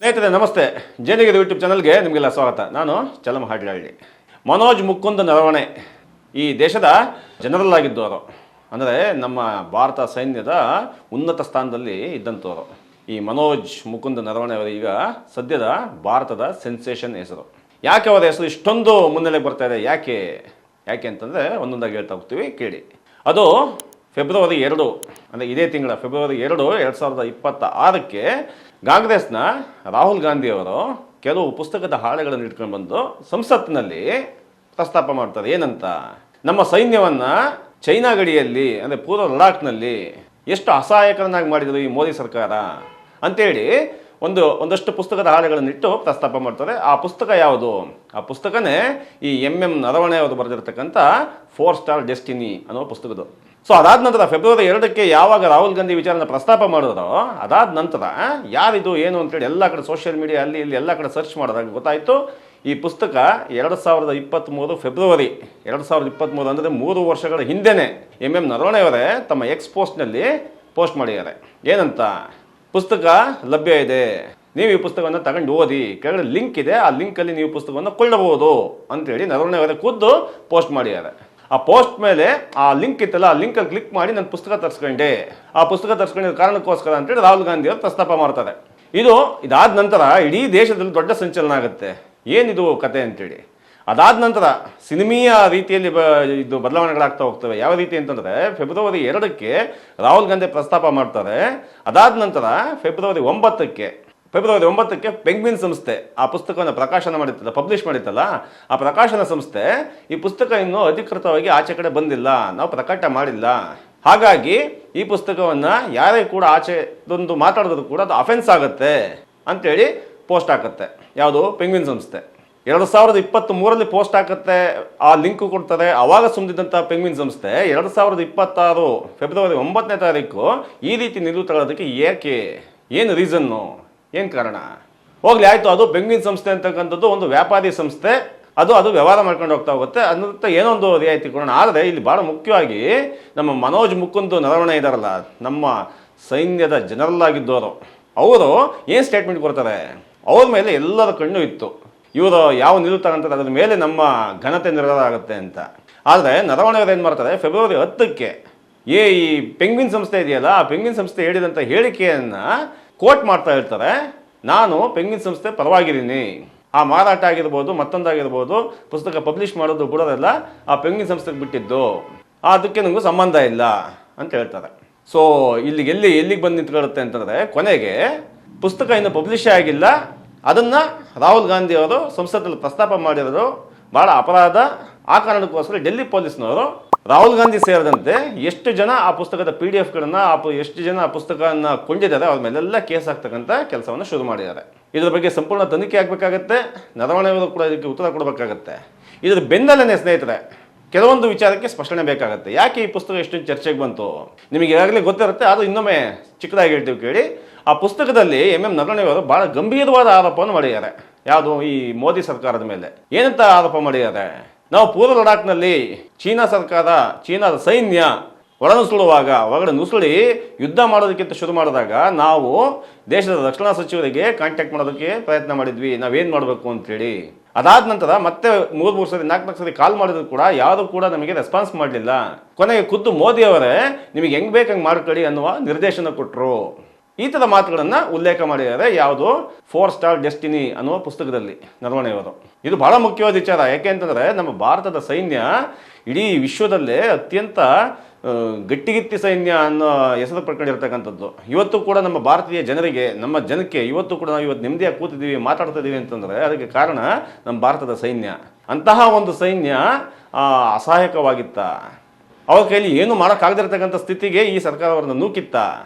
ಸ್ನೇಹಿತರೆ ನಮಸ್ತೆ. ಜೇನಿಗೆ ಯೂಟ್ಯೂಬ್ ಚಾನಲ್ಗೆ ನಿಮಗೆಲ್ಲ ಸ್ವಾಗತ. ನಾನು ಚಲಮ ಹಾಡ್ಲಹಳ್ಳಿ. ಮನೋಜ್ ಮುಕುಂದ್ ನರವಣೆ ಈ ದೇಶದ ಜನರಲ್ ಆಗಿದ್ದವರು, ಅಂದರೆ ನಮ್ಮ ಭಾರತ ಸೈನ್ಯದ ಉನ್ನತ ಸ್ಥಾನದಲ್ಲಿ ಇದ್ದಂಥವರು. ಈ ಮನೋಜ್ ಮುಕುಂದ್ ನರವಣೆ ಅವರು ಈಗ ಸದ್ಯದ ಭಾರತದ ಸೆನ್ಸೇಷನ್ ಹೆಸರು. ಯಾಕೆ ಅವರ ಹೆಸರು ಇಷ್ಟೊಂದು ಮುನ್ನೆಲೆಗೆ ಬರ್ತಾ ಇದೆ? ಯಾಕೆ ಅಂತಂದರೆ ಒಂದೊಂದಾಗಿ ಹೇಳ್ತಾ ಹೋಗ್ತೀವಿ, ಕೇಳಿ. ಅದು ಫೆಬ್ರವರಿ 2, ಅಂದರೆ ಇದೇ ತಿಂಗಳ ಫೆಬ್ರವರಿ 2, 2026ಕ್ಕೆ ಕಾಂಗ್ರೆಸ್ನ ರಾಹುಲ್ ಗಾಂಧಿಯವರು ಕೆಲವು ಪುಸ್ತಕದ ಹಾಳೆಗಳನ್ನು ಇಟ್ಕೊಂಡು ಬಂದು ಸಂಸತ್ತಿನಲ್ಲಿ ಪ್ರಸ್ತಾಪ ಮಾಡ್ತಾರೆ. ಏನಂತ? ನಮ್ಮ ಸೈನ್ಯವನ್ನು ಚೈನಾ ಗಡಿಯಲ್ಲಿ, ಅಂದರೆ ಪೂರ್ವ ಲಡಾಖ್ನಲ್ಲಿ ಎಷ್ಟು ಅಸಹಾಯಕರನ್ನಾಗಿ ಮಾಡಿದರು ಈ ಮೋದಿ ಸರ್ಕಾರ ಅಂತೇಳಿ ಒಂದಷ್ಟು ಪುಸ್ತಕದ ಹಾಳೆಗಳನ್ನಿಟ್ಟು ಪ್ರಸ್ತಾಪ ಮಾಡ್ತಾರೆ. ಆ ಪುಸ್ತಕ ಯಾವುದು? ಆ ಪುಸ್ತಕನೇ ಈ ನರವಣೆ ಅವರು ಬರೆದಿರ್ತಕ್ಕಂಥ 4 ಸ್ಟಾರ್ ಡೆಸ್ಟಿನಿ ಅನ್ನೋ ಪುಸ್ತಕದ್ದು. ಸೊ ಅದಾದ ನಂತರ ಫೆಬ್ರವರಿ 2ಕ್ಕೆ ಯಾವಾಗ ರಾಹುಲ್ ಗಾಂಧಿ ವಿಚಾರನ ಪ್ರಸ್ತಾಪ ಮಾಡಿದ್ರು, ಅದಾದ ನಂತರ ಯಾರಿದು ಏನು ಅಂತೇಳಿ ಎಲ್ಲ ಕಡೆ ಸೋಷಿಯಲ್ ಮೀಡಿಯಾ ಅಲ್ಲಿ ಇಲ್ಲಿ ಎಲ್ಲ ಕಡೆ ಸರ್ಚ್ ಮಾಡಿದಾಗ ಗೊತ್ತಾಯಿತು, ಈ ಪುಸ್ತಕ 2023 ಫೆಬ್ರವರಿ 2023, ಅಂದರೆ 3 ವರ್ಷಗಳ ಹಿಂದೆನೇ ನರವಣೆಯವರೇ ತಮ್ಮ ಪೋಸ್ಟ್ನಲ್ಲಿ ಪೋಸ್ಟ್ ಮಾಡಿದ್ದಾರೆ. ಏನಂತ? ಪುಸ್ತಕ ಲಭ್ಯ ಇದೆ, ನೀವು ಈ ಪುಸ್ತಕವನ್ನು ತಗೊಂಡು ಓದಿ, ಕೆಳಗಡೆ ಲಿಂಕ್ ಇದೆ, ಆ ಲಿಂಕಲ್ಲಿ ನೀವು ಪುಸ್ತಕವನ್ನು ಕೊಳ್ಳಬಹುದು ಅಂತೇಳಿ ನರವಣೆಯವರೇ ಖುದ್ದು ಪೋಸ್ಟ್ ಮಾಡಿದ್ದಾರೆ. ಆ ಪೋಸ್ಟ್ ಮೇಲೆ ಆ ಲಿಂಕ್ ಇತ್ತಲ್ಲ, ಆ ಲಿಂಕಲ್ಲಿ ಕ್ಲಿಕ್ ಮಾಡಿ ನಾನು ಪುಸ್ತಕ ತರಿಸ್ಕೊಂಡೆ, ಆ ಪುಸ್ತಕ ತರಿಸ್ಕೊಂಡಿದ್ದ ಕಾರಣಕ್ಕೋಸ್ಕರ ಅಂತೇಳಿ ರಾಹುಲ್ ಗಾಂಧಿ ಅವರು ಪ್ರಸ್ತಾಪ ಮಾಡ್ತಾರೆ. ಇದಾದ ನಂತರ ಇಡೀ ದೇಶದಲ್ಲಿ ದೊಡ್ಡ ಸಂಚಲನ ಆಗುತ್ತೆ. ಏನಿದು ಕತೆ ಅಂತೇಳಿ. ಅದಾದ ನಂತರ ಸಿನಿಮೀಯ ರೀತಿಯಲ್ಲಿ ಇದು ಬದಲಾವಣೆಗಳಾಗ್ತಾ ಹೋಗ್ತವೆ. ಯಾವ ರೀತಿ ಅಂತಂದರೆ ಫೆಬ್ರವರಿ 2ಕ್ಕೆ ರಾಹುಲ್ ಗಾಂಧಿ ಪ್ರಸ್ತಾಪ ಮಾಡ್ತಾರೆ. ಅದಾದ ನಂತರ ಫೆಬ್ರವರಿ 9ಕ್ಕೆ ಪೆಂಗ್ವಿನ್ ಸಂಸ್ಥೆ ಆ ಪುಸ್ತಕವನ್ನು ಪ್ರಕಾಶನ ಮಾಡಿತ್ತಲ್ಲ, ಪಬ್ಲಿಷ್ ಮಾಡಿತ್ತಲ್ಲ, ಆ ಪ್ರಕಾಶನ ಸಂಸ್ಥೆ ಈ ಪುಸ್ತಕ ಇನ್ನೂ ಅಧಿಕೃತವಾಗಿ ಆಚೆ ಕಡೆ ಬಂದಿಲ್ಲ, ನಾವು ಪ್ರಕಟ ಮಾಡಿಲ್ಲ, ಹಾಗಾಗಿ ಈ ಪುಸ್ತಕವನ್ನು ಯಾರೇ ಕೂಡ ಆಚೆದೊಂದು ಮಾತಾಡಿದ್ರು ಕೂಡ ಅದು ಅಫೆನ್ಸ್ ಆಗುತ್ತೆ ಅಂತೇಳಿ ಪೋಸ್ಟ್ ಹಾಕುತ್ತೆ. ಯಾವುದು? ಪೆಂಗ್ವಿನ್ ಸಂಸ್ಥೆ 2023 ಪೋಸ್ಟ್ ಹಾಕುತ್ತೆ, ಆ ಲಿಂಕು ಕೊಡ್ತಾರೆ. ಆವಾಗ ಸುಮ್ಮನಿದ್ದಂಥ ಪೆಂಗ್ವಿನ್ ಸಂಸ್ಥೆ 2026 ಫೆಬ್ರವರಿ 9ನೇ ತಾರೀಕು ಈ ರೀತಿ ನಿಲುವು ತಗೊಳ್ಳೋದಕ್ಕೆ ಏನು ರೀಸನ್ನು, ಏನು ಕಾರಣ? ಹೋಗ್ಲಿ, ಆಯಿತು, ಅದು ಪೆಂಗ್ವಿನ್ ಸಂಸ್ಥೆ ಅಂತಕ್ಕಂಥದ್ದು ಒಂದು ವ್ಯಾಪಾರಿ ಸಂಸ್ಥೆ, ಅದು ವ್ಯವಹಾರ ಮಾಡ್ಕೊಂಡು ಹೋಗ್ತಾ ಹೋಗುತ್ತೆ, ಅನ್ನೋಂಥ ಏನೋ ಒಂದು ರಿಯಾಯಿತಿ ಕೊಡೋಣ. ಆದರೆ ಇಲ್ಲಿ ಭಾಳ ಮುಖ್ಯವಾಗಿ ನಮ್ಮ ಮನೋಜ್ ಮುಕುಂದ್ ನರವಣೆ ಇದ್ದಾರಲ್ಲ, ನಮ್ಮ ಸೈನ್ಯದ ಜನರಲ್ ಆಗಿದ್ದವರು, ಅವರು ಏನು ಸ್ಟೇಟ್ಮೆಂಟ್ ಕೊಡ್ತಾರೆ? ಅವ್ರ ಮೇಲೆ ಎಲ್ಲರ ಕಣ್ಣು ಇತ್ತು, ಇವರು ಯಾವ ನಿಲುವು ತಗೊಂತಾರೆ ಅದ್ರ ಮೇಲೆ ನಮ್ಮ ಘನತೆ ನಿರ್ಧಾರ ಆಗುತ್ತೆ ಅಂತ. ಆದರೆ ನರವಣೆಯವರು ಏನು ಮಾಡ್ತಾರೆ, ಫೆಬ್ರವರಿ 10ಕ್ಕೆ ಈ ಪೆಂಗ್ವಿನ್ ಸಂಸ್ಥೆ ಇದೆಯಲ್ಲ, ಆ ಪೆಂಗ್ವಿನ್ ಸಂಸ್ಥೆ ಹೇಳಿದಂಥ ಹೇಳಿಕೆಯನ್ನು ಕೋಟ್ ಮಾಡ್ತಾ ಇರ್ತಾರೆ. ನಾನು ಪೆಂಗ್ವಿನ್ ಸಂಸ್ಥೆ ಪರವಾಗಿದ್ದೀನಿ, ಆ ಮಾರಾಟ ಆಗಿರ್ಬೋದು, ಮತ್ತೊಂದಾಗಿರ್ಬೋದು, ಪುಸ್ತಕ ಪಬ್ಲಿಷ್ ಮಾಡೋದು ಬಿಡೋದೆಲ್ಲ ಆ ಪೆಂಗ್ವಿನ್ ಸಂಸ್ಥೆಗೆ ಬಿಟ್ಟಿದ್ದು, ಅದಕ್ಕೆ ನನಗೂ ಸಂಬಂಧ ಇಲ್ಲ ಅಂತ ಹೇಳ್ತಾರೆ. ಸೊ ಎಲ್ಲಿಗೆ ಬಂದು ನಿಂತ್ಕೊಳ್ಳುತ್ತೆ ಅಂತಂದರೆ, ಕೊನೆಗೆ ಪುಸ್ತಕ ಇನ್ನು ಪಬ್ಲಿಷೇ ಆಗಿಲ್ಲ, ಅದನ್ನು ರಾಹುಲ್ ಗಾಂಧಿ ಅವರು ಸಂಸತ್ತಲ್ಲಿ ಪ್ರಸ್ತಾಪ ಮಾಡಿರೋದು ಭಾಳ ಅಪರಾಧ. ಆ ಕಾರಣಕ್ಕೋಸ್ಕರ ಡೆಲ್ಲಿ ಪೊಲೀಸ್ನವರು ರಾಹುಲ್ ಗಾಂಧಿ ಸೇರಿದಂತೆ ಎಷ್ಟು ಜನ ಆ ಪುಸ್ತಕದ PDF-ಗಳನ್ನು, ಎಷ್ಟು ಜನ ಆ ಪುಸ್ತಕವನ್ನು ಕೊಂಡಿದ್ದಾರೆ ಅವ್ರ ಮೇಲೆಲ್ಲ ಕೇಸ್ ಹಾಕ್ತಕ್ಕಂಥ ಕೆಲಸವನ್ನು ಶುರು ಮಾಡಿದ್ದಾರೆ. ಇದರ ಬಗ್ಗೆ ಸಂಪೂರ್ಣ ತನಿಖೆ ಆಗಬೇಕಾಗತ್ತೆ, ನರವಣೆಯವರು ಕೂಡ ಇದಕ್ಕೆ ಉತ್ತರ ಕೊಡಬೇಕಾಗತ್ತೆ. ಇದರ ಬೆನ್ನಲ್ಲೇ ಸ್ನೇಹಿತರೆ ಕೆಲವೊಂದು ವಿಚಾರಕ್ಕೆ ಸ್ಪಷ್ಟನೆ ಬೇಕಾಗುತ್ತೆ. ಯಾಕೆ ಈ ಪುಸ್ತಕ ಎಷ್ಟು ಚರ್ಚೆಗೆ ಬಂತು ನಿಮಗೆ ಈಗಾಗಲೇ ಗೊತ್ತಿರುತ್ತೆ, ಅದು ಇನ್ನೊಮ್ಮೆ ಚಿಕ್ಕದಾಗಿ ಹೇಳ್ತೀವಿ ಕೇಳಿ. ಆ ಪುಸ್ತಕದಲ್ಲಿ ನರವಣೆಯವರು ಭಾಳ ಗಂಭೀರವಾದ ಆರೋಪವನ್ನು ಮಾಡಿದ್ದಾರೆ. ಯಾವುದು? ಈ ಮೋದಿ ಸರ್ಕಾರದ ಮೇಲೆ. ಏನಂತ ಆರೋಪ ಮಾಡಿದ್ದಾರೆ? ನಾವು ಪೂರ್ವ ಲಡಾಖ್ನಲ್ಲಿ ಚೀನಾದ ಸೈನ್ಯ ಹೊರಗಡೆ ನುಸುಳಿ ಯುದ್ಧ ಮಾಡೋದಕ್ಕಿಂತ ಶುರು ಮಾಡಿದಾಗ ನಾವು ದೇಶದ ರಕ್ಷಣಾ ಸಚಿವರಿಗೆ ಕಾಂಟ್ಯಾಕ್ಟ್ ಮಾಡೋದಕ್ಕೆ ಪ್ರಯತ್ನ ಮಾಡಿದ್ವಿ, ನಾವೇನು ಮಾಡಬೇಕು ಅಂತೇಳಿ. ಅದಾದ ನಂತರ ಮತ್ತೆ 3 ಸರಿ 4 ಸರಿ ಕಾಲ್ ಮಾಡಿದ್ರು ಕೂಡ ಯಾರು ಕೂಡ ನಮಗೆ ರೆಸ್ಪಾನ್ಸ್ ಮಾಡಲಿಲ್ಲ. ಕೊನೆಗೆ ಖುದ್ದು ಮೋದಿ ಅವರೇ ನಿಮಗೆ ಹೆಂಗೆ ಬೇಕು ಹಂಗೆ ಮಾಡ್ಕೊಳ್ಳಿ ಅನ್ನುವ ನಿರ್ದೇಶನ ಕೊಟ್ಟರು. ಈ ಥರ ಮಾತುಗಳನ್ನು ಉಲ್ಲೇಖ ಮಾಡಿದ್ದಾರೆ. ಯಾವುದು? 4 ಸ್ಟಾರ್ ಡೆಸ್ಟಿನಿ ಅನ್ನುವ ಪುಸ್ತಕದಲ್ಲಿ ನರವಣೆಯವರು. ಇದು ಬಹಳ ಮುಖ್ಯವಾದ ವಿಚಾರ. ಯಾಕೆ ಅಂತಂದರೆ ನಮ್ಮ ಭಾರತದ ಸೈನ್ಯ ಇಡೀ ವಿಶ್ವದಲ್ಲೇ ಅತ್ಯಂತ ಗಟ್ಟಿಗಿತ್ತಿ ಸೈನ್ಯ ಅನ್ನೋ ಹೆಸರು ಪಡ್ಕೊಂಡಿರ್ತಕ್ಕಂಥದ್ದು. ಇವತ್ತು ಕೂಡ ನಮ್ಮ ಭಾರತೀಯ ಜನಕ್ಕೆ ಇವತ್ತು ಕೂಡ ನಾವು ಇವತ್ತು ನೆಮ್ಮದಿಯಾಗಿ ಕೂತಿದ್ದೀವಿ, ಮಾತಾಡ್ತಿದ್ದೀವಿ ಅಂತಂದರೆ ಅದಕ್ಕೆ ಕಾರಣ ನಮ್ಮ ಭಾರತದ ಸೈನ್ಯ. ಅಂತಹ ಒಂದು ಸೈನ್ಯ ಅಸಹಾಯಕವಾಗಿತ್ತ? ಅವ್ರ ಕೈಲಿ ಏನು ಮಾಡೋಕ್ಕಾಗದಿರ್ತಕ್ಕಂಥ ಸ್ಥಿತಿಗೆ ಈ ಸರ್ಕಾರ ಅವರನ್ನು ನೂಕಿತ್ತ?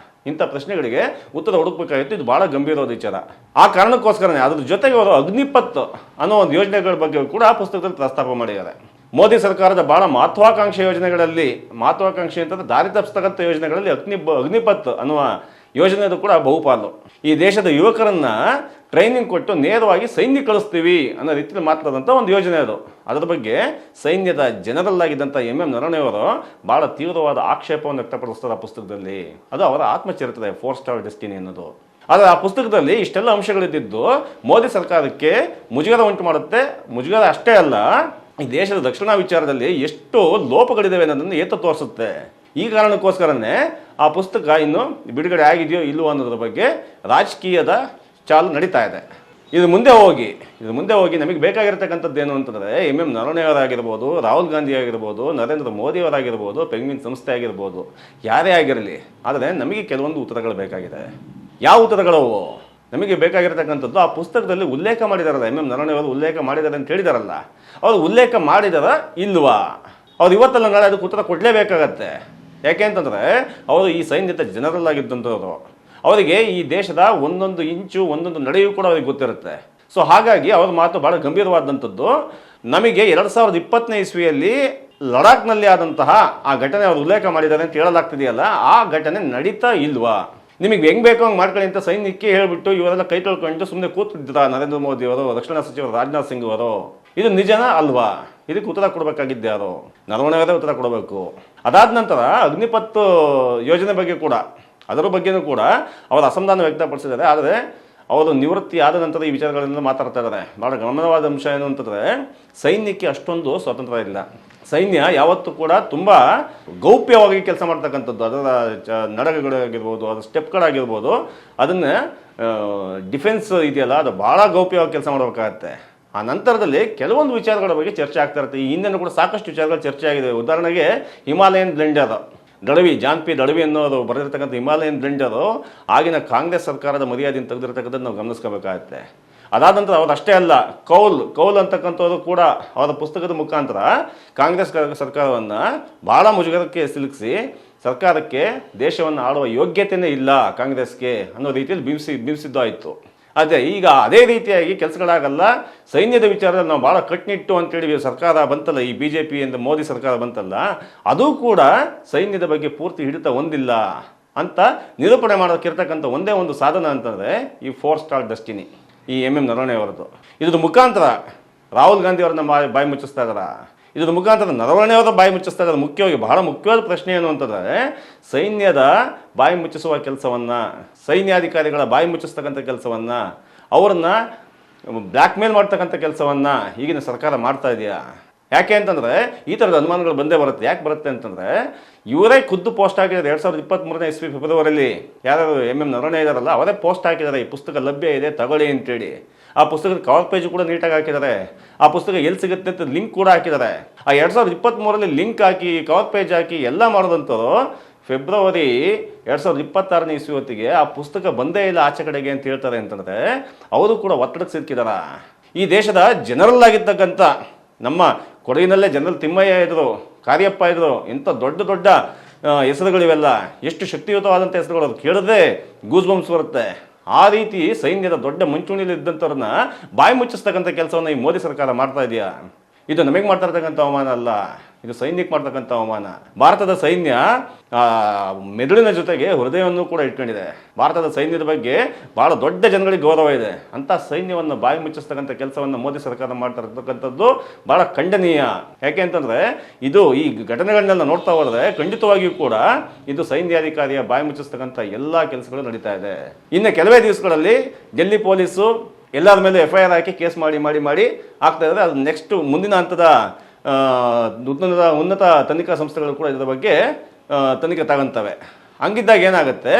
ಇಂಥ ಪ್ರಶ್ನೆಗಳಿಗೆ ಉತ್ತರ ಹುಡುಕಬೇಕಾಗಿತ್ತು. ಇದು ಭಾಳ ಗಂಭೀರವಾದ ವಿಚಾರ. ಆ ಕಾರಣಕ್ಕೋಸ್ಕರನೇ ಅದ್ರ ಜೊತೆಗೆ ಅವರು ಅಗ್ನಿಪಥ್ ಅನ್ನೋ ಒಂದು ಯೋಜನೆಗಳ ಬಗ್ಗೆ ಕೂಡ ಆ ಪುಸ್ತಕದಲ್ಲಿ ಪ್ರಸ್ತಾಪ ಮಾಡಿದ್ದಾರೆ. ಮೋದಿ ಸರ್ಕಾರದ ಭಾಳ ಮಹತ್ವಾಕಾಂಕ್ಷೆ ಅಂತಂದರೆ ದಾರಿ ತಪ್ಪಿಸ್ತಕ್ಕಂಥ ಯೋಜನೆಗಳಲ್ಲಿ ಅಗ್ನಿಪಥ್ ಅನ್ನುವ ಯೋಜನೆಯದು ಕೂಡ ಬಹುಪಾಲು. ಈ ದೇಶದ ಯುವಕರನ್ನು ಟ್ರೈನಿಂಗ್ ಕೊಟ್ಟು ನೇರವಾಗಿ ಸೈನ್ಯ ಕಳಿಸ್ತೀವಿ ಅನ್ನೋ ರೀತಿಯಲ್ಲಿ ಮಾತಾಡಿದಂಥ ಒಂದು ಯೋಜನೆ ಅದು. ಅದರ ಬಗ್ಗೆ ಸೈನ್ಯದ ಜನರಲ್ ಆಗಿದ್ದಂಥ ನರವಣೆಯವರು ಭಾಳ ತೀವ್ರವಾದ ಆಕ್ಷೇಪವನ್ನು ವ್ಯಕ್ತಪಡಿಸ್ತಾರೆ ಆ ಪುಸ್ತಕದಲ್ಲಿ. ಅದು ಅವರ ಆತ್ಮಚರಿತ್ರೆ 4 ಸ್ಟಾರ್ ಡೆಸ್ಟಿನಿ ಅನ್ನೋದು. ಆದರೆ ಆ ಪುಸ್ತಕದಲ್ಲಿ ಇಷ್ಟೆಲ್ಲ ಅಂಶಗಳಿದ್ದು ಮೋದಿ ಸರ್ಕಾರಕ್ಕೆ ಮುಜುಗರ ಉಂಟು ಮಾಡುತ್ತೆ. ಮುಜುಗರ ಅಷ್ಟೇ ಅಲ್ಲ, ಈ ದೇಶದ ರಕ್ಷಣಾ ವಿಚಾರದಲ್ಲಿ ಎಷ್ಟು ಲೋಪಗಳಿದ್ದಾವೆ ಅನ್ನೋದನ್ನು ಎತ್ತು ತೋರಿಸುತ್ತೆ. ಈ ಕಾರಣಕ್ಕೋಸ್ಕರನೇ ಆ ಪುಸ್ತಕ ಇನ್ನು ಬಿಡುಗಡೆ ಆಗಿದೆಯೋ ಇಲ್ಲವೋ ಅನ್ನೋದ್ರ ಬಗ್ಗೆ ರಾಜಕೀಯದ ಚಾಲು ನಡೀತಾ ಇದೆ. ಇದು ಮುಂದೆ ಹೋಗಿ ನಮಗೆ ಬೇಕಾಗಿರ್ತಕ್ಕಂಥದ್ದು ಏನು ಅಂತಂದರೆ ಎಂ ನರವಣೆಯವರಾಗಿರ್ಬೋದು, ರಾಹುಲ್ ಗಾಂಧಿ ಆಗಿರ್ಬೋದು, ನರೇಂದ್ರ ಮೋದಿಯವರಾಗಿರ್ಬೋದು, ಪೆಂಗ್ವಿನ್ ಸಂಸ್ಥೆ ಆಗಿರ್ಬೋದು, ಯಾರೇ ಆಗಿರಲಿ, ಆದರೆ ನಮಗೆ ಕೆಲವೊಂದು ಉತ್ತರಗಳು ಬೇಕಾಗಿದೆ. ಯಾವ ಉತ್ತರಗಳವು ನಮಗೆ ಬೇಕಾಗಿರ್ತಕ್ಕಂಥದ್ದು? ಆ ಪುಸ್ತಕದಲ್ಲಿ ಉಲ್ಲೇಖ ಮಾಡಿದಾರಲ್ಲ, ಎಂ ನರವಣೆಯವರು ಉಲ್ಲೇಖ ಮಾಡಿದ್ದಾರೆ ಅಂತ ಹೇಳಿದಾರಲ್ಲ, ಅವರು ಉಲ್ಲೇಖ ಮಾಡಿದಾರ ಇಲ್ವಾ? ಅವ್ರು ಇವತ್ತಲ್ಲ ನಾಳೆ ಅದಕ್ಕೆ ಉತ್ತರ ಕೊಡಲೇಬೇಕಾಗತ್ತೆ. ಯಾಕೆ ಅಂತಂದರೆ ಅವರು ಈ ಸೈನ್ಯದ ಜನರಲ್ ಆಗಿದ್ದಂಥವ್ರು, ಅವರಿಗೆ ಈ ದೇಶದ ಒಂದೊಂದು ಇಂಚು ಒಂದೊಂದು ನಡೆಯೂ ಕೂಡ ಅವ್ರಿಗೆ ಗೊತ್ತಿರುತ್ತೆ. ಸೊ ಹಾಗಾಗಿ ಅವ್ರ ಮಾತು ಭಾಳ ಗಂಭೀರವಾದಂಥದ್ದು. ನಮಗೆ 2020ನೇ ಇಸ್ವಿಯಲ್ಲಿ ಲಡಾಖ್ನಲ್ಲಿ ಆದಂತಹ ಆ ಘಟನೆ ಅವರು ಉಲ್ಲೇಖ ಮಾಡಿದ್ದಾರೆ ಅಂತ ಹೇಳಲಾಗ್ತಿದೆಯಲ್ಲ, ಆ ಘಟನೆ ನಡೀತಾ ಇಲ್ವಾ? ನಿಮಗೆ ಹೆಂಗೆ ಬೇಕೋ ಹಂಗೆ ಮಾಡ್ಕೊಳ್ಳಿ ಅಂತ ಸೈನ್ಯಕ್ಕೆ ಹೇಳಿಬಿಟ್ಟು ಇವರೆಲ್ಲ ಕೈ ತೊಳ್ಕೊಂಡು ಸುಮ್ಮನೆ ಕೂತಿದ್ದ ನರೇಂದ್ರ ಮೋದಿ ಅವರು, ರಕ್ಷಣಾ ಸಚಿವರು ರಾಜನಾಥ್ ಸಿಂಗ್ ಅವರು. ಇದು ನಿಜನಾ ಅಲ್ವಾ? ಇದಕ್ಕೆ ಉತ್ತರ ಕೊಡಬೇಕಾಗಿದ್ದು ಯಾರು? ನರವಣೆಯವರೇ ಉತ್ತರ ಕೊಡಬೇಕು. ಅದಾದ ನಂತರ ಅಗ್ನಿಪಥ್ ಯೋಜನೆ ಬಗ್ಗೆ ಕೂಡ, ಅದರ ಬಗ್ಗೆಯೂ ಕೂಡ ಅವರು ಅಸಮಾಧಾನ ವ್ಯಕ್ತಪಡಿಸಿದ್ದಾರೆ. ಆದರೆ ಅವರು ನಿವೃತ್ತಿ ಆದ ನಂತರ ಈ ವಿಚಾರಗಳನ್ನು ಮಾತಾಡ್ತಾ ಇದ್ದಾರೆ. ಭಾಳ ಗಮನವಾದ ಅಂಶ ಏನು ಅಂತಂದರೆ, ಸೈನ್ಯಕ್ಕೆ ಅಷ್ಟೊಂದು ಸ್ವಾತಂತ್ರ್ಯ ಇಲ್ಲ. ಸೈನ್ಯ ಯಾವತ್ತೂ ಕೂಡ ತುಂಬ ಗೌಪ್ಯವಾಗಿ ಕೆಲಸ ಮಾಡ್ತಕ್ಕಂಥದ್ದು. ಅದರ ನಡಗಗಳಾಗಿರ್ಬೋದು, ಅದರ ಸ್ಟೆಪ್ಗಳಾಗಿರ್ಬೋದು, ಅದನ್ನು ಡಿಫೆನ್ಸ್ ಇದೆಯಲ್ಲ, ಅದು ಭಾಳ ಗೌಪ್ಯವಾಗಿ ಕೆಲಸ ಮಾಡಬೇಕಾಗತ್ತೆ. ಆ ನಂತರದಲ್ಲಿ ಕೆಲವೊಂದು ವಿಚಾರಗಳ ಬಗ್ಗೆ ಚರ್ಚೆ ಆಗ್ತಾ ಇರುತ್ತೆ. ಈ ಹಿಂದೆನೂ ಕೂಡ ಸಾಕಷ್ಟು ವಿಚಾರಗಳು ಚರ್ಚೆ ಆಗಿದೆ. ಉದಾಹರಣೆಗೆ ಹಿಮಾಲಯನ್ ಬ್ಲೆಂಡರ್ ದಳವಿ, ಜಾನ್ ಪಿ ದಳವಿ ಅನ್ನೋರು ಬರೆದಿರ್ತಕ್ಕಂಥ ಹಿಮಾಲಯನ್ ಬ್ಲೆಂಡರು ಆಗಿನ ಕಾಂಗ್ರೆಸ್ ಸರ್ಕಾರದ ಮರ್ಯಾದೆಯನ್ನು ತೆಗೆದಿರ್ತಕ್ಕಂಥದ್ದು ನಾವು ಗಮನಿಸ್ಕೋಬೇಕಾಗತ್ತೆ. ಅದಾದ ನಂತರ ಅವ್ರು ಅಷ್ಟೇ ಅಲ್ಲ, ಕೌಲ್ ಅಂತಕ್ಕಂಥವ್ರು ಕೂಡ ಅವರ ಪುಸ್ತಕದ ಮುಖಾಂತರ ಕಾಂಗ್ರೆಸ್ ಸರ್ಕಾರವನ್ನು ಭಾಳ ಮುಜುಗರಕ್ಕೆ ಸಿಲುಕಿಸಿ ಸರ್ಕಾರಕ್ಕೆ ದೇಶವನ್ನು ಆಳುವ ಯೋಗ್ಯತೆಯೇ ಇಲ್ಲ ಕಾಂಗ್ರೆಸ್ಗೆ ಅನ್ನೋ ರೀತಿಯಲ್ಲಿ ಬಿಂಬಿಸಿದ್ದು ಆಯಿತು. ಅದೇ ಈಗ ಅದೇ ರೀತಿಯಾಗಿ ಕೆಲಸಗಳಾಗಲ್ಲ. ಸೈನ್ಯದ ವಿಚಾರದಲ್ಲಿ ನಾವು ಭಾಳ ಕಟ್ನಿಟ್ಟು ಅಂತೇಳಿ ಸರ್ಕಾರ ಬಂತಲ್ಲ, ಈ BJP ಎಂದು ಮೋದಿ ಸರ್ಕಾರ ಬಂತಲ್ಲ, ಅದು ಕೂಡ ಸೈನ್ಯದ ಬಗ್ಗೆ ಪೂರ್ತಿ ಹಿಡಿತ ಹೊಂದಿಲ್ಲ ಅಂತ ನಿರೂಪಣೆ ಮಾಡೋಕ್ಕಿರ್ತಕ್ಕಂಥ ಒಂದೇ ಒಂದು ಸಾಧನ ಅಂತಂದರೆ ಈ 4 ಸ್ಟಾರ್ ಡೆಸ್ಟಿನಿ, ಈ ಎಂ ನರವಣೆಯವರದ್ದು. ಇದ್ರ ಮುಖಾಂತರ ರಾಹುಲ್ ಗಾಂಧಿ ಅವ್ರನ್ನ ಬಾಯಿ ಮುಚ್ಚಿಸ್ತಾ ಇದ್ದಾರೆ. ಇದ್ರ ಮುಖಾಂತರ ನರವಣೆಯವರ ಬಾಯಿ ಮುಚ್ಚಿಸ್ತಾ ಇದ್ದಾರೆ. ಮುಖ್ಯವಾಗಿ ಬಹಳ ಮುಖ್ಯವಾದ ಪ್ರಶ್ನೆ ಏನು ಅಂತಂದರೆ, ಸೈನ್ಯದ ಬಾಯಿ ಮುಚ್ಚಿಸುವ ಕೆಲಸವನ್ನು, ಸೈನ್ಯಾಧಿಕಾರಿಗಳ ಬಾಯಿ ಮುಚ್ಚಿಸ್ತಕ್ಕಂಥ ಕೆಲಸವನ್ನು, ಅವ್ರನ್ನ ಬ್ಲ್ಯಾಕ್ ಮೇಲ್ ಮಾಡ್ತಕ್ಕಂಥ ಕೆಲಸವನ್ನು ಈಗಿನ ಸರ್ಕಾರ ಮಾಡ್ತಾ ಇದೆಯಾ? ಯಾಕೆ ಅಂತಂದರೆ ಈ ಥರದ ಅನುಮಾನಗಳು ಬಂದೇ ಬರುತ್ತೆ. ಯಾಕೆ ಬರುತ್ತೆ ಅಂತಂದರೆ, ಇವರೇ ಖುದ್ದು ಪೋಸ್ಟ್ ಹಾಕಿದ್ದಾರೆ 2023ನೇ ಇಸ್ವಿ ಫೆಬ್ರವರಿಯಲ್ಲಿ. ಯಾರು ಎಂ ನರವಣೆ ಇದ್ದಾರಲ್ಲ, ಅವರೇ ಪೋಸ್ಟ್ ಹಾಕಿದ್ದಾರೆ, ಈ ಪುಸ್ತಕ ಲಭ್ಯ ಇದೆ ತಗೊಳ್ಳಿ ಅಂತೇಳಿ. ಆ ಪುಸ್ತಕದ ಕವರ್ ಪೇಜ್ ಕೂಡ ನೀಟಾಗಿ ಹಾಕಿದ್ದಾರೆ. ಆ ಪುಸ್ತಕ ಎಲ್ಲಿ ಸಿಗುತ್ತೆ ಅಂತ ಲಿಂಕ್ ಕೂಡ ಹಾಕಿದ್ದಾರೆ. ಆ 2023ರಲ್ಲಿ ಲಿಂಕ್ ಹಾಕಿ, ಕವರ್ ಪೇಜ್ ಹಾಕಿ ಎಲ್ಲ ಮಾಡೋದಂಥವ್ರು ಫೆಬ್ರವರಿ 2026ನೇ ಇಸ್ವಿ ಹೊತ್ತಿಗೆ ಆ ಪುಸ್ತಕ ಬಂದೇ ಇಲ್ಲ ಆಚೆ ಕಡೆಗೆ ಅಂತ ಹೇಳ್ತಾರೆ ಅಂತಂದರೆ, ಅವರು ಕೂಡ ಒತ್ತಡಕ್ಕೆ ಸಿಕ್ಕಿದಾರ. ಈ ದೇಶದ ಜನರಲ್ ಆಗಿರ್ತಕ್ಕಂಥ ನಮ್ಮ ಕೊಡಗಿನಲ್ಲೇ ಜನರಲ್ ತಿಮ್ಮಯ್ಯ ಇದ್ರು, ಕಾರ್ಯಪ್ಪ ಇದ್ರು, ಇಂಥ ದೊಡ್ಡ ದೊಡ್ಡ ಹೆಸರುಗಳಿವೆಲ್ಲ, ಎಷ್ಟು ಶಕ್ತಿಯುತವಾದಂಥ ಹೆಸರುಗಳು. ಅದು ಕೇಳಿದ್ರೆ ಗೂಸ್ ಬಂಪ್ಸ್ ಬರುತ್ತೆ. ಆ ರೀತಿ ಸೈನ್ಯದ ದೊಡ್ಡ ಮುಂಚೂಣಿಯಲ್ಲಿ ಇದ್ದಂಥವ್ರನ್ನ ಬಾಯಿ ಮುಚ್ಚಿಸ್ತಕ್ಕಂಥ ಕೆಲಸವನ್ನು ಈ ಮೋದಿ ಸರ್ಕಾರ ಮಾಡ್ತಾ ಇದೆಯಾ? ಇದು ನಮಗೆ ಮಾಡ್ತಾ ಇರ್ತಕ್ಕಂಥ ಅವಮಾನ ಅಲ್ಲ, ಇದು ಸೈನ್ಯಕ್ಕೆ ಮಾಡ್ತಕ್ಕಂಥ ಅವಮಾನ. ಭಾರತದ ಸೈನ್ಯ ಮೆದುಳಿನ ಜೊತೆಗೆ ಹೃದಯವನ್ನು ಕೂಡ ಇಟ್ಕೊಂಡಿದೆ. ಭಾರತದ ಸೈನ್ಯದ ಬಗ್ಗೆ ಭಾಳ ದೊಡ್ಡ ಜನಗಳಿಗೆ ಗೌರವ ಇದೆ. ಅಂಥ ಸೈನ್ಯವನ್ನು ಬಾಯಿ ಮುಚ್ಚಿಸ್ತಕ್ಕಂಥ ಕೆಲಸವನ್ನು ಮೋದಿ ಸರ್ಕಾರ ಮಾಡ್ತಾ ಇರ್ತಕ್ಕಂಥದ್ದು ಭಾಳ ಖಂಡನೀಯ. ಯಾಕೆ ಅಂತಂದರೆ, ಇದು ಈ ಘಟನೆಗಳನ್ನೆಲ್ಲ ನೋಡ್ತಾ ಹೋದರೆ ಖಂಡಿತವಾಗಿಯೂ ಕೂಡ ಇದು ಸೈನ್ಯಾಧಿಕಾರಿಯ ಬಾಯಿ ಮುಚ್ಚಿಸ್ತಕ್ಕಂಥ ಎಲ್ಲ ಕೆಲಸಗಳು ನಡೀತಾ ಇದೆ. ಇನ್ನು ಕೆಲವೇ ದಿವಸಗಳಲ್ಲಿ ಡೆಲ್ಲಿ ಪೊಲೀಸು ಎಲ್ಲರ ಮೇಲೆ FIR ಹಾಕಿ ಕೇಸ್ ಮಾಡಿ ಆಗ್ತಾ ಇದ್ದಾರೆ. ಅದು ನೆಕ್ಸ್ಟ್ ಮುಂದಿನ ಹಂತದ ಉನ್ನತ ತನಿಖಾ ಸಂಸ್ಥೆಗಳು ಕೂಡ ಇದರ ಬಗ್ಗೆ ತನಿಖೆ ತಗೊಂತವೆ. ಹಂಗಿದ್ದಾಗ ಏನಾಗುತ್ತೆ,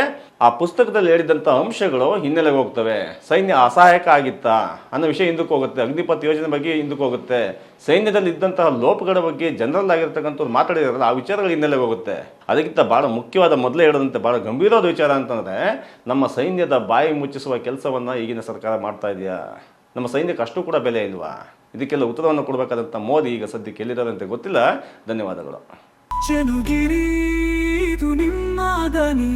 ಆ ಪುಸ್ತಕದಲ್ಲಿ ಹೇಳಿದಂಥ ಅಂಶಗಳು ಹಿನ್ನೆಲೆಗೆ ಹೋಗ್ತವೆ. ಸೈನ್ಯ ಅಸಹಾಯಕ ಆಗಿತ್ತಾ ಅನ್ನೋ ವಿಷಯ ಹಿಂದಕ್ಕೆ ಹೋಗುತ್ತೆ. ಅಗ್ನಿಪಥ್ ಯೋಜನೆ ಬಗ್ಗೆ ಹಿಂದಕ್ಕೆ ಹೋಗುತ್ತೆ. ಸೈನ್ಯದಲ್ಲಿ ಇದ್ದಂತಹ ಲೋಪಗಳ ಬಗ್ಗೆ ಜನರಲ್ ಆಗಿರ್ತಕ್ಕಂಥವ್ರು ಮಾತಾಡಿದಾರಲ್ಲ, ಆ ವಿಚಾರಗಳು ಹಿನ್ನೆಲೆಗೆ ಹೋಗುತ್ತೆ. ಅದಕ್ಕಿಂತ ಭಾಳ ಮುಖ್ಯವಾದ, ಮೊದಲೇ ಹೇಳಿದಂತೆ ಭಾಳ ಗಂಭೀರವಾದ ವಿಚಾರ ಅಂತಂದರೆ, ನಮ್ಮ ಸೈನ್ಯದ ಬಾಯಿ ಮುಚ್ಚಿಸುವ ಕೆಲಸವನ್ನು ಈಗಿನ ಸರ್ಕಾರ ಮಾಡ್ತಾ ಇದೆಯಾ? ನಮ್ಮ ಸೈನ್ಯಕ್ಕೆ ಅಷ್ಟು ಕೂಡ ಬೆಲೆ ಇಲ್ವಾ? ಇದಕ್ಕೆಲ್ಲ ಉತ್ತರವನ್ನು ಕೊಡಬೇಕಾದಂಥ ಮೋದಿ ಈಗ ಸದ್ಯಕ್ಕೆ ಎಲ್ಲಿದ್ದಾರಂತೆ ಗೊತ್ತಿಲ್ಲ. ಧನ್ಯವಾದಗಳು. ಚೆನುಗಿರಿ ಇದು ನಿಮ್ಮ ದನಿ.